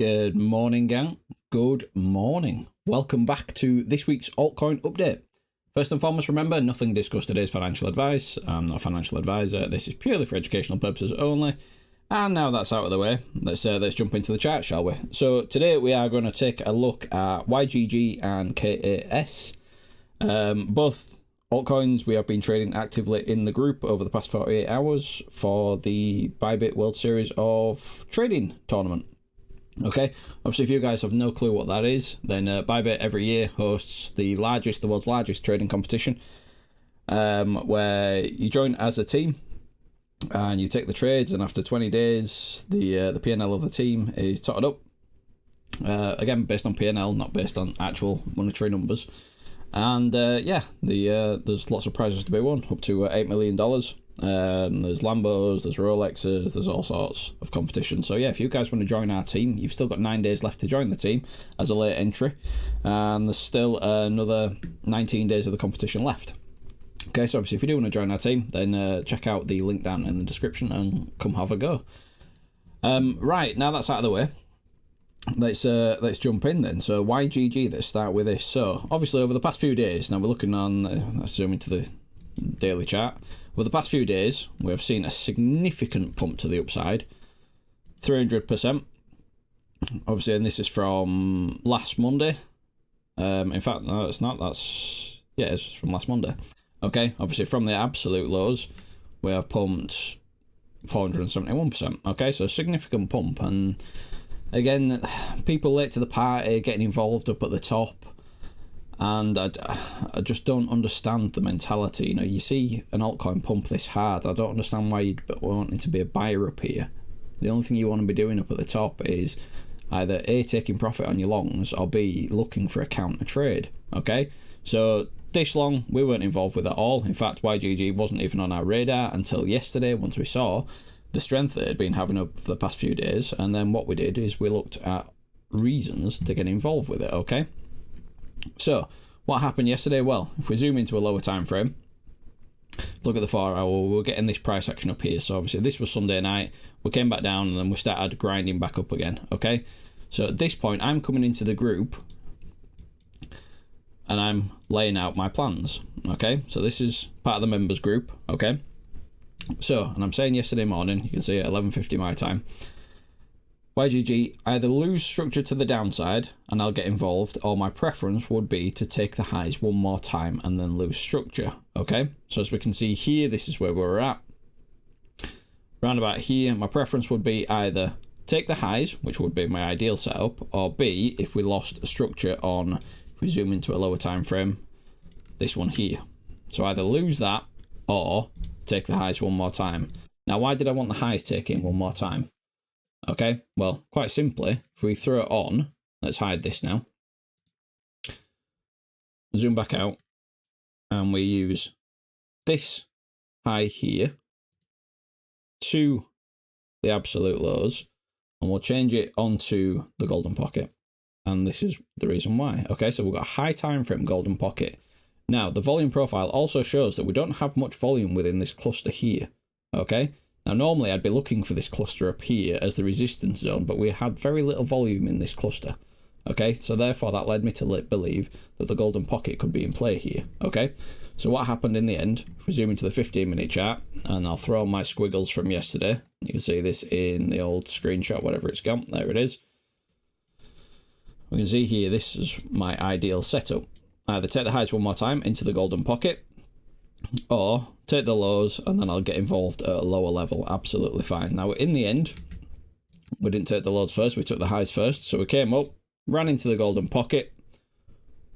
Good morning, gang. Good morning. Welcome back to this week's altcoin update. First and foremost, remember, nothing discussed today is financial advice. I'm not a financial advisor. This is purely for educational purposes only. And now that's out of the way, let's jump into the chart, shall we? So today we are going to take a look at YGG and KAS. Both altcoins we have been trading actively in the group over the past 48 hours for the Bybit World Series of Trading tournament. Okay, obviously if you guys have no clue what that is, then Bybit every year hosts the world's largest trading competition, where you join as a team and you take the trades, and after 20 days the P&L of the team is totted up, again based on P&L, not based on actual monetary numbers. And there's lots of prizes to be won, up to $8 million. There's Lambos, there's Rolexes, there's all sorts of competition. So yeah, if you guys want to join our team, you've still got 9 days left to join the team as a late entry, and there's still another 19 days of the competition left. Okay, so obviously if you do want to join our team, then check out the link down in the description and come have a go. Right, now that's out of the way, let's jump in then. So YGG, let's start with this. So obviously over the past few days, now we're looking on, let's zoom into the daily chart. Over the past few days, we have seen a significant pump to the upside, 300%. Obviously, and this is from last Monday. In fact, no, it's not. It's from last Monday. Okay, obviously from the absolute lows, we have pumped 471%. Okay, so a significant pump, and again, people late to the party, getting involved up at the top. And I just don't understand the mentality. You know, you see an altcoin pump this hard, I don't understand why you'd be wanting to be a buyer up here. The only thing you want to be doing up at the top is either A, taking profit on your longs, or B, looking for a counter trade. Okay, so this long we weren't involved with at all. In fact, YGG wasn't even on our radar until yesterday, once we saw the strength that it had been having up for the past few days. And then what we did is we looked at reasons to get involved with it. Okay, so what happened yesterday? Well, if we zoom into a lower time frame, look at the 4 hour, we're getting this price action up here. So obviously this was Sunday night, we came back down and then we started grinding back up again. Okay, so at this point I'm coming into the group and I'm laying out my plans. Okay, so this is part of the members group. Okay, so, and I'm saying yesterday morning, you can see at 11:50 my time, YGG either lose structure to the downside and I'll get involved, or my preference would be to take the highs one more time and then lose structure. Okay, so as we can see here, this is where we're at. Round about here, my preference would be either take the highs, which would be my ideal setup, or B, if we lost structure on, if we zoom into a lower time frame, this one here. So either lose that or take the highs one more time. Now, why did I want the highs taking one more time? Okay, well, quite simply, if we throw it on, let's hide this now, zoom back out, and we use this high here to the absolute lows, and we'll change it onto the golden pocket, and this is the reason why. Okay, so we've got a high time frame golden pocket. Now, the volume profile also shows that we don't have much volume within this cluster here. Okay, now normally I'd be looking for this cluster up here as the resistance zone, but we had very little volume in this cluster. Okay, so therefore that led me to believe that the golden pocket could be in play here. Okay, so what happened in the end, if we zoom into the 15-minute chart, and I'll throw on my squiggles from yesterday, you can see this in the old screenshot, whatever it's gone, there it is. We can see here, this is my ideal setup. Either take the highs one more time into the golden pocket, or take the lows and then I'll get involved at a lower level. Absolutely fine. Now, in the end, we didn't take the lows first, we took the highs first. So we came up, ran into the golden pocket,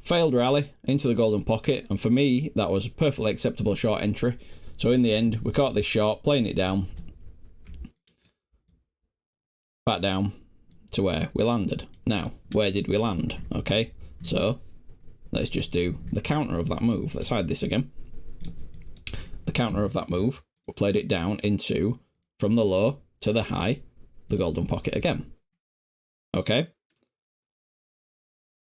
failed rally into the golden pocket, and for me, that was a perfectly acceptable short entry. So in the end, we caught this short, playing it down, back down to where we landed. Now, where did we land? Okay, so let's just do the counter of that move. Let's hide this again. The counter of that move, we played it down into, from the low to the high, the golden pocket again. Okay,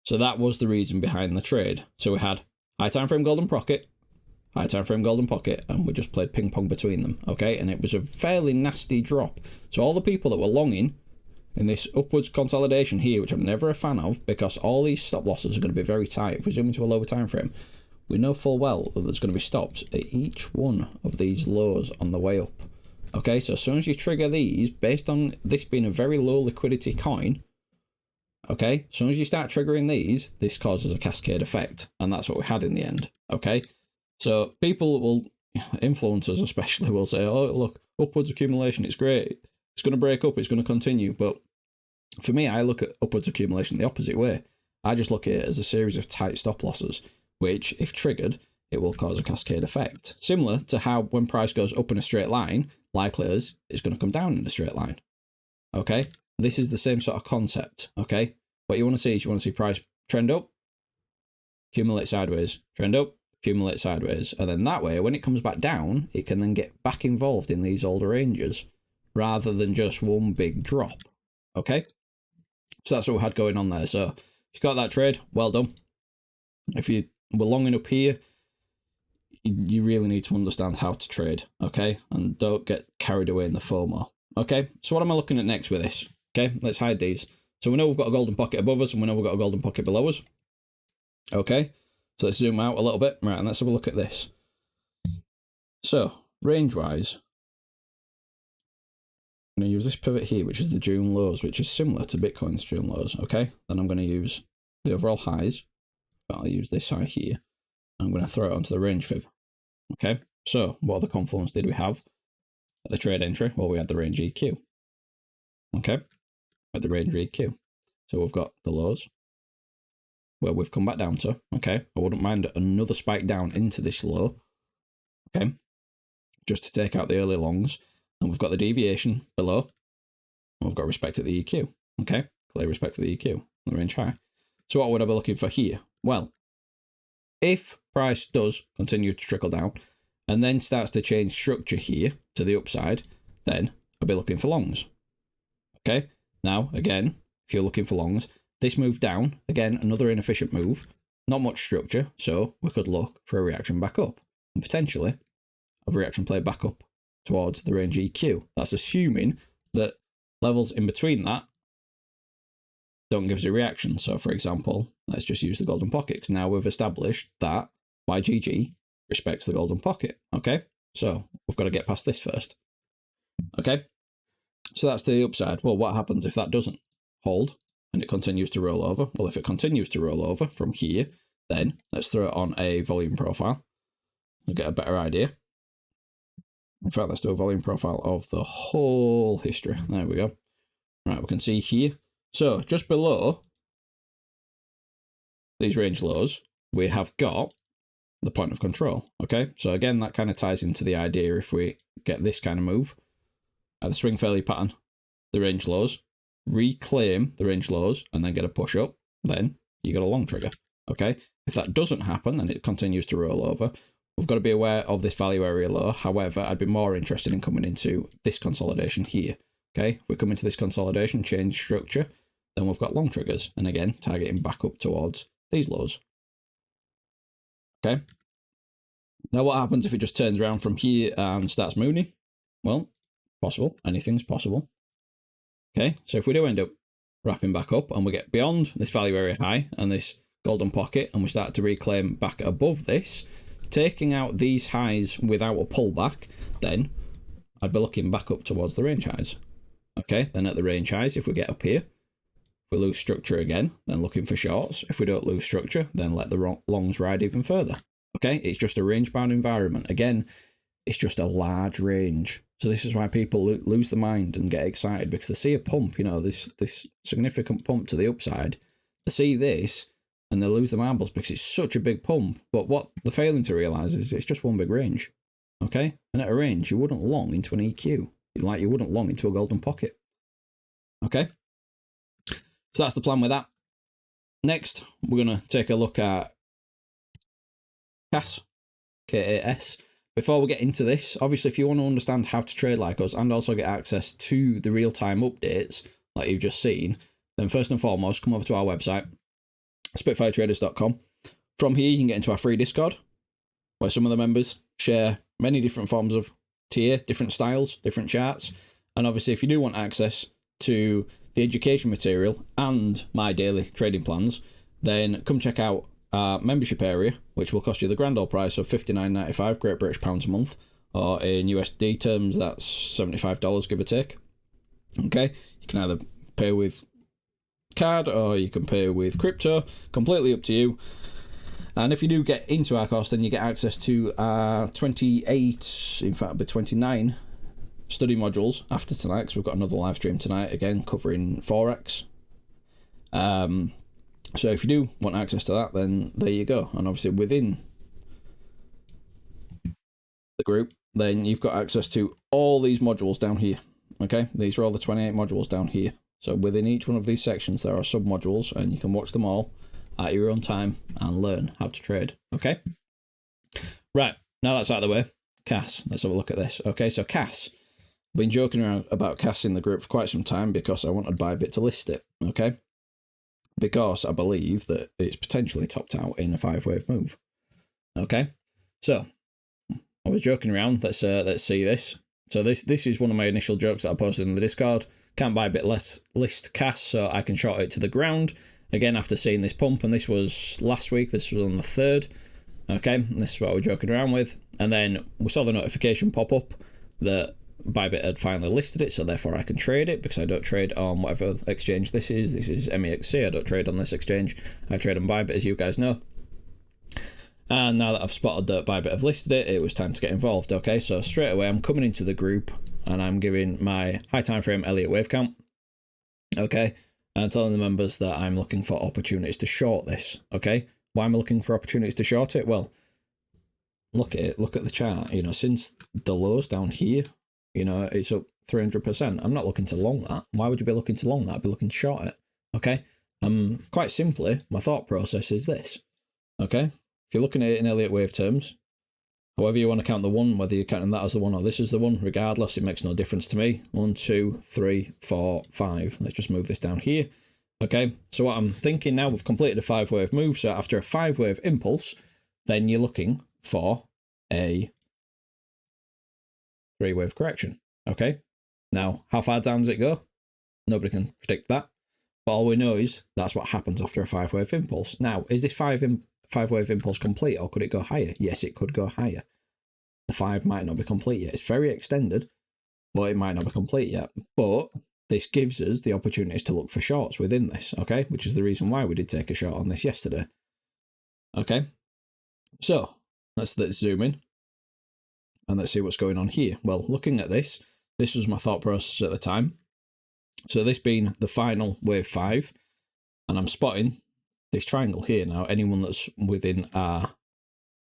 so that was the reason behind the trade. So we had high time frame golden pocket, high time frame golden pocket, and we just played ping pong between them. Okay, and it was a fairly nasty drop. So all the people that were longing in this upwards consolidation here, which I'm never a fan of, because all these stop losses are going to be very tight. If we zoom into a lower time frame, we know full well that there's going to be stops at each one of these lows on the way up. Okay, so as soon as you trigger these, based on this being a very low liquidity coin, okay, as soon as you start triggering these, this causes a cascade effect, and that's what we had in the end. Okay, so people will, influencers especially, will say, oh, look, upwards accumulation, it's great, it's going to break up, it's going to continue. But for me, I look at upwards accumulation the opposite way. I just look at it as a series of tight stop losses, which, if triggered, it will cause a cascade effect. Similar to how when price goes up in a straight line, likely as it's going to come down in a straight line. Okay, this is the same sort of concept. Okay, what you want to see is you want to see price trend up, accumulate sideways, trend up, accumulate sideways, and then that way, when it comes back down, it can then get back involved in these older ranges, rather than just one big drop. Okay, so that's what we had going on there. So if you got that trade, well done. If you were longing up here, you really need to understand how to trade, okay? And don't get carried away in the FOMO. Okay, so what am I looking at next with this? Okay, let's hide these. So we know we've got a golden pocket above us, and we know we've got a golden pocket below us. Okay, so let's zoom out a little bit. Right, and let's have a look at this. So, range-wise, I'm going to use this pivot here, which is the June lows, which is similar to Bitcoin's June lows, okay? Then I'm going to use the overall highs. I'll use this high here. I'm going to throw it onto the range fib. Okay, so what other confluence did we have at the trade entry? Well, we had the range EQ. Okay, at the range EQ. So we've got the lows where we've come back down to. Okay, I wouldn't mind another spike down into this low. Okay, just to take out the early longs. And we've got the deviation below. And we've got respect to the EQ. Okay, clear respect to the EQ, the range high. So what would I be looking for here? Well, if price does continue to trickle down and then starts to change structure here to the upside, then I'll be looking for longs. Okay, now again, if you're looking for longs, this move down, again, another inefficient move, not much structure, so we could look for a reaction back up and potentially a reaction play back up towards the range EQ. That's assuming that levels in between that don't give us a reaction. So for example, let's just use the golden pocket, because now we've established that YGG respects the golden pocket. Okay, so we've got to get past this first. Okay, so that's to the upside. Well, what happens if that doesn't hold and it continues to roll over? Well, if it continues to roll over from here, then let's throw it on a volume profile and get a better idea. In fact, let's do a volume profile of the whole history. There we go. Right, we can see here. So just below these range lows, we have got the point of control. Okay, so again, that kind of ties into the idea if we get this kind of move at the swing failure pattern, the range lows, reclaim the range lows, and then get a push up, then you got a long trigger. Okay, if that doesn't happen and it continues to roll over, we've got to be aware of this value area low. However, I'd be more interested in coming into this consolidation here. Okay, if we come into this consolidation, change structure, then we've got long triggers, and again, targeting back up towards these lows. Okay, now what happens if it just turns around from here and starts mooning? Well, possible, anything's possible. Okay, so if we do end up wrapping back up and we get beyond this value area high and this golden pocket, and we start to reclaim back above this, taking out these highs without a pullback, then I'd be looking back up towards the range highs. Okay, then at the range highs, if we get up here, if we lose structure again, then looking for shorts. If we don't lose structure, then let the longs ride even further. Okay, it's just a range-bound environment. Again, it's just a large range. So this is why people lose their mind and get excited, because they see a pump, you know, this significant pump to the upside. They see this and they lose their marbles because it's such a big pump. But what they're failing to realise is it's just one big range. Okay, and at a range, you wouldn't long into an EQ. Like you wouldn't long into a golden pocket. Okay, so that's the plan with that. Next, we're going to take a look at KAS, KAS. Before we get into this, obviously, if you want to understand how to trade like us and also get access to the real-time updates like you've just seen, then first and foremost, come over to our website, spitfiretraders.com. From here, you can get into our free Discord, where some of the members share many different forms of tier, different styles, different charts. And obviously, if you do want access to the education material and my daily trading plans, then come check out our membership area, which will cost you the grand old price of $59.95 Great British pounds a month, or in USD terms, that's $75, give or take. Okay, you can either pay with card or you can pay with crypto, completely up to you. And if you do get into our course, then you get access to 28, in fact, 29 study modules after tonight, because we've got another live stream tonight, again, covering Forex. So if you do want access to that, then there you go. And obviously within the group, then you've got access to all these modules down here. Okay, these are all the 28 modules down here. So within each one of these sections, there are sub-modules, and you can watch them all at your own time and learn how to trade. Okay, right, now that's out of the way, KAS, let's have a look at this. Okay, so KAS, I've been joking around about KAS in the group for quite some time because I wanted Bybit to list it. Okay, because I believe that it's potentially topped out in a 5-wave move. Okay, so I was joking around. Let's see this. So this is one of my initial jokes that I posted in the Discord. Can't Bybit list KAS so I can short it to the ground. Again, after seeing this pump, and this was last week. This was on the 3rd. Okay, and this is what we're joking around with. And then we saw the notification pop up that Bybit had finally listed it, so therefore I can trade it, because I don't trade on whatever exchange this is. This is MEXC. I don't trade on this exchange. I trade on Bybit, as you guys know. And now that I've spotted that Bybit have listed it, it was time to get involved. Okay, so straight away I'm coming into the group and I'm giving my high time frame Elliott wave count. Okay, and telling the members that I'm looking for opportunities to short this. Okay, why am I looking for opportunities to short it? Well, look at it. Look at the chart. You know, since the lows down here, you know, it's up 300%. I'm not looking to long that. Why would you be looking to long that? I'd be looking to short it. Okay, quite simply, my thought process is this. Okay. If you're looking at it in Elliott wave terms, however you want to count the one, whether you're counting that as the one or this is the one, regardless, it makes no difference to me. 1, 2, 3, 4, 5. Let's just move this down here. Okay, so what I'm thinking now, we've completed a 5-wave move. So after a 5-wave impulse, then you're looking for a 3-wave correction. Okay, now how far down does it go? Nobody can predict that. But all we know is that's what happens after a 5-wave impulse. Now, is this 5-wave impulse complete, or could it go higher? Yes, it could go higher. The 5 might not be complete yet. It's very extended, but it might not be complete yet. But this gives us the opportunities to look for shorts within this, okay? Which is the reason why we did take a short on this yesterday. Okay, so let's zoom in and let's see what's going on here. Well, looking at this was my thought process at the time. So this being the final wave 5, and I'm spotting this triangle here. Now, anyone that's within our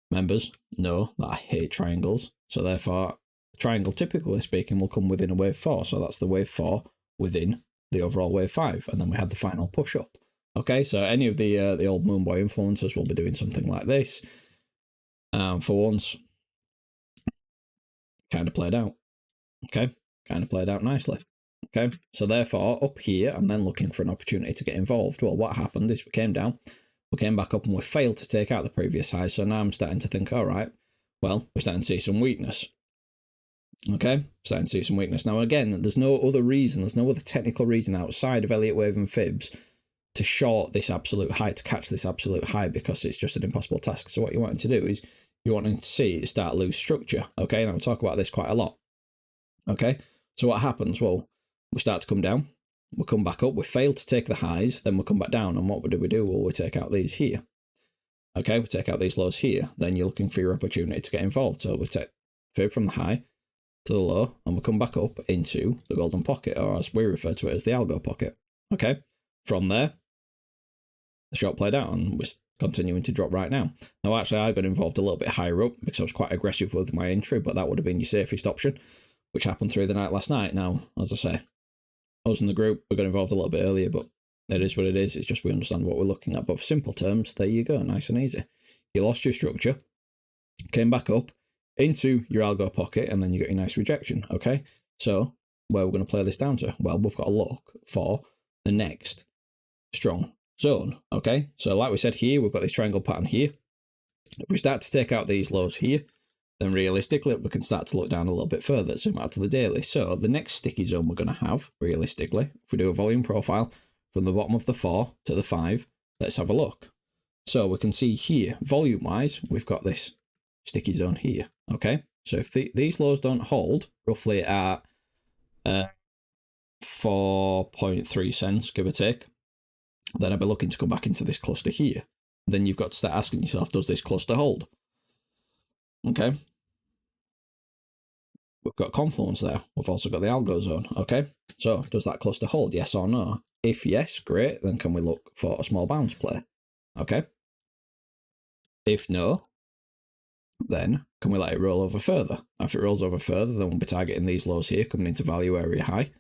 members know that I hate triangles. So therefore, a triangle, typically speaking, will come within a wave 4. So that's the wave 4 within the overall wave 5. And then we had the final push up. Okay, so any of the old Moonboy influencers will be doing something like this. For once, kind of played out. Okay, kind of played out nicely. Okay, so therefore, up here, I'm then looking for an opportunity to get involved. Well, what happened is we came down, we came back up, and we failed to take out the previous high. So now I'm starting to think, all right, well, we're starting to see some weakness. Okay, starting to see some weakness. Now, again, there's no other reason, there's no other technical reason outside of Elliott wave and fibs to short this absolute high, to catch this absolute high, because it's just an impossible task. So what you're wanting to do is you're wanting to see it start loose structure. Okay, and I'll talk about this quite a lot. Okay, so what happens? Well, we start to come down, we'll come back up, we fail to take the highs, then we'll come back down, and what do we do? Well, we take out these here. Okay, we take out these lows here, then you're looking for your opportunity to get involved. So we take fib from the high to the low, and we'll come back up into the golden pocket, or as we refer to it as the algo pocket. Okay, from there, the short played out, and we're continuing to drop right now. Now, actually, I got involved a little bit higher up because I was quite aggressive with my entry, but that would have been your safest option, which happened through the night last night. Now, as I say, I was in the group, we got involved a little bit earlier, but it is what it is. It's just we understand what we're looking at. But for simple terms, there you go, nice and easy. You lost your structure, came back up into your algo pocket, and then you got your nice rejection. Okay, so where we're going to play this down to? Well, we've got to look for the next strong zone. Okay, so like we said here, we've got this triangle pattern here. If we start to take out these lows here, then realistically we can start to look down a little bit further, zoom out to the daily. So the next sticky zone we're going to have, realistically, if we do a volume profile from the bottom of the 4 to the 5, let's have a look. So we can see here, volume-wise, we've got this sticky zone here, okay? So if these lows don't hold, roughly at 4.3 cents, give or take, then I'll be looking to come back into this cluster here. Then you've got to start asking yourself, does this cluster hold? Okay. We've got confluence there. We've also got the algo zone, okay? So does that cluster hold, yes or no? If yes, great, then can we look for a small bounce play? Okay. If no, then can we let it roll over further? If it rolls over further, then we'll be targeting these lows here, coming into value area high.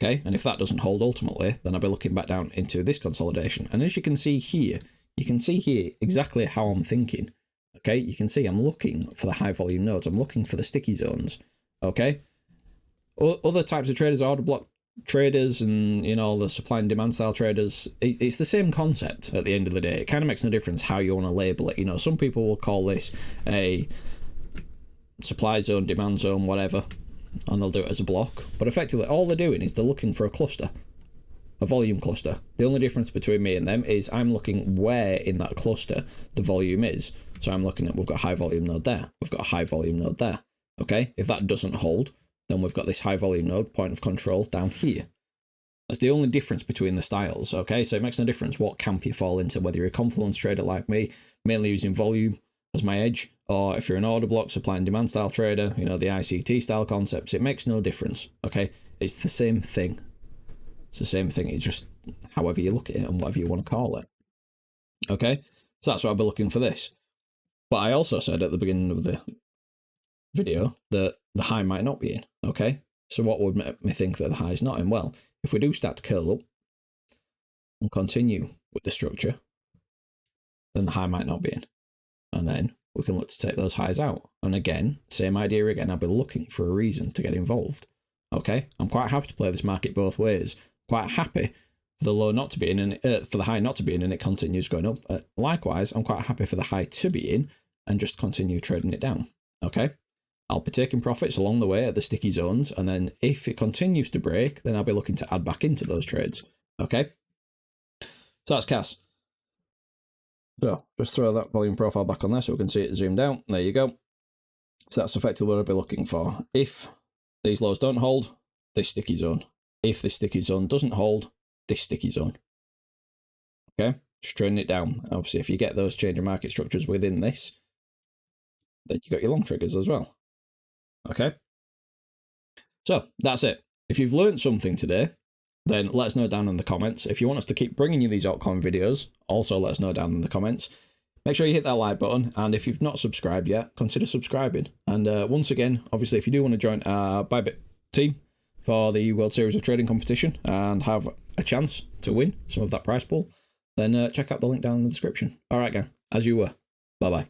Okay, and if that doesn't hold ultimately, then I'll be looking back down into this consolidation. And as you can see here, exactly how I'm thinking. Okay, you can see I'm looking for the high volume nodes. I'm looking for the sticky zones. Okay, other types of traders, order block traders, and you know, the supply and demand style traders, it's the same concept at the end of the day. It kind of makes no difference how you want to label it. You know, some people will call this a supply zone, demand zone, whatever, and they'll do it as a block. But effectively, all they're doing is they're looking for a cluster, a volume cluster. The only difference between me and them is I'm looking where in that cluster the volume is. So I'm looking at, we've got a high volume node there, we've got a high volume node there. Okay, if that doesn't hold, then we've got this high volume node, point of control, down here. That's the only difference between the styles, okay? So it makes no difference what camp you fall into, whether you're a confluence trader like me, mainly using volume as my edge, or if you're an order block, supply and demand style trader, you know, the ICT style concepts, it makes no difference, okay? It's the same thing. It's the same thing, it's just however you look at it and whatever you want to call it. Okay, so that's what I'll be looking for this. But I also said at the beginning of the video that the high might not be in, okay? So what would make me think that the high is not in? Well, if we do start to curl up and continue with the structure, then the high might not be in. And then we can look to take those highs out. And again, same idea again, I'll be looking for a reason to get involved. Okay, I'm quite happy to play this market both ways. Quite happy for the low not to be in and for the high not to be in and it continues going up. Likewise, I'm quite happy for the high to be in and just continue trading it down. Okay, I'll be taking profits along the way at the sticky zones, and then if it continues to break, then I'll be looking to add back into those trades. Okay, so that's KAS. So just throw that volume profile back on there so we can see it zoomed out. There you go. So that's effectively what I'll be looking for. If these lows don't hold, this sticky zone. If this sticky zone doesn't hold, this sticky zone. Okay, just trading it down. Obviously, if you get those change of market structures within this, then you got your long triggers as well. Okay, so that's it. If you've learned something today, then let us know down in the comments. If you want us to keep bringing you these altcoin videos, also let us know down in the comments. Make sure you hit that like button, and if you've not subscribed yet, consider subscribing. And once again, obviously, if you do want to join our Bybit team for the World Series of Trading competition and have a chance to win some of that prize pool, then check out the link down in the description. All right, gang, as you were. Bye-bye.